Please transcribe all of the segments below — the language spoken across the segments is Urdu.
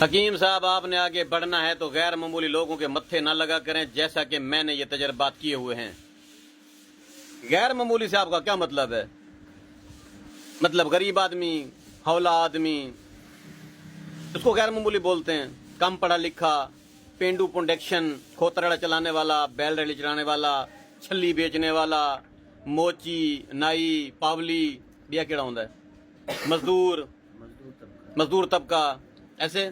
حکیم صاحب، آپ نے آگے بڑھنا ہے تو غیر معمولی لوگوں کے متھے نہ لگا کریں، جیسا کہ میں نے یہ تجربات کیے ہوئے ہیں۔ غیر معمولی سے آپ کا کیا مطلب ہے؟ مطلب غریب آدمی، ہولا آدمی، اس کو غیر معمولی بولتے ہیں۔ کم پڑھا لکھا، پینڈو پنڈکشن، کھوترڑا چلانے والا، بیل ریلی چلانے والا، چھلی بیچنے والا، موچی، نائی، پاولی، یہ کیڑا ہوندا ہے؟ مزدور طبقہ، ایسے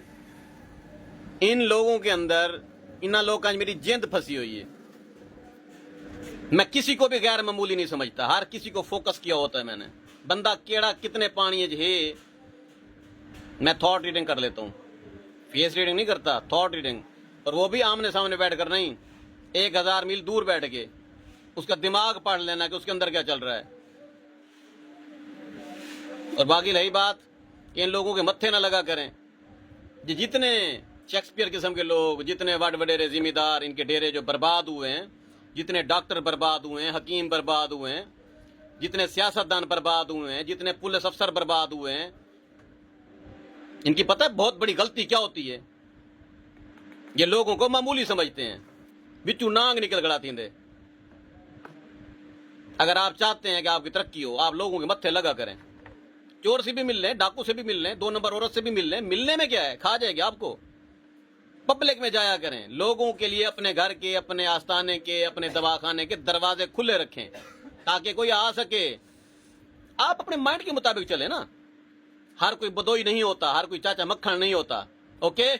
ان لوگوں کے اندر ان لوگوں کا میری جند پھنسی ہوئی ہے۔ میں کسی کو بھی غیر معمولی نہیں سمجھتا، ہر کسی کو فوکس کیا ہوتا ہے میں نے۔ بندہ کیڑا کتنے پانی ہے، میں تھاٹ ریڈنگ کر لیتا ہوں، فیس ریڈنگ نہیں کرتا، تھاٹ ریڈنگ، اور وہ بھی آمنے سامنے بیٹھ کر نہیں، 1000 میل دور بیٹھ کے اس کا دماغ پڑھ لینا کہ اس کے اندر کیا چل رہا ہے۔ اور باقی رہی بات کہ ان لوگوں کے متھے نہ لگا کریں، جتنے شیکسپیئر قسم کے لوگ، جتنے وڈیرے ذمہ دار، ان کے ڈیرے جو برباد ہوئے ہیں، جتنے ڈاکٹر برباد ہوئے ہیں، حکیم برباد ہوئے ہیں، جتنے سیاستدان برباد ہوئے ہیں، جتنے پولیس افسر برباد ہوئے ہیں، ان کی پتہ ہے بہت بڑی غلطی کیا ہوتی ہے؟ یہ لوگوں کو معمولی سمجھتے ہیں، بچو نانگ نکل گڑا تھیندے۔ اگر آپ چاہتے ہیں کہ آپ کی ترقی ہو، آپ لوگوں کے متھے لگا کریں، چور سے بھی مل لیں، ڈاکو سے بھی مل لیں، 2 نمبر عورت سے بھی مل لیں، ملنے میں کیا ہے، کھا جائے گی آپ کو۔ پبلک میں جایا کریں، لوگوں کے لیے اپنے گھر کے، اپنے آستانے کے، اپنے دواخانے کے دروازے کھلے رکھیں تاکہ کوئی آ سکے۔ آپ اپنے مائنڈ کے مطابق چلیں نا، ہر کوئی بدوئی نہیں ہوتا، ہر کوئی چاچا مکھن نہیں ہوتا، اوکے؟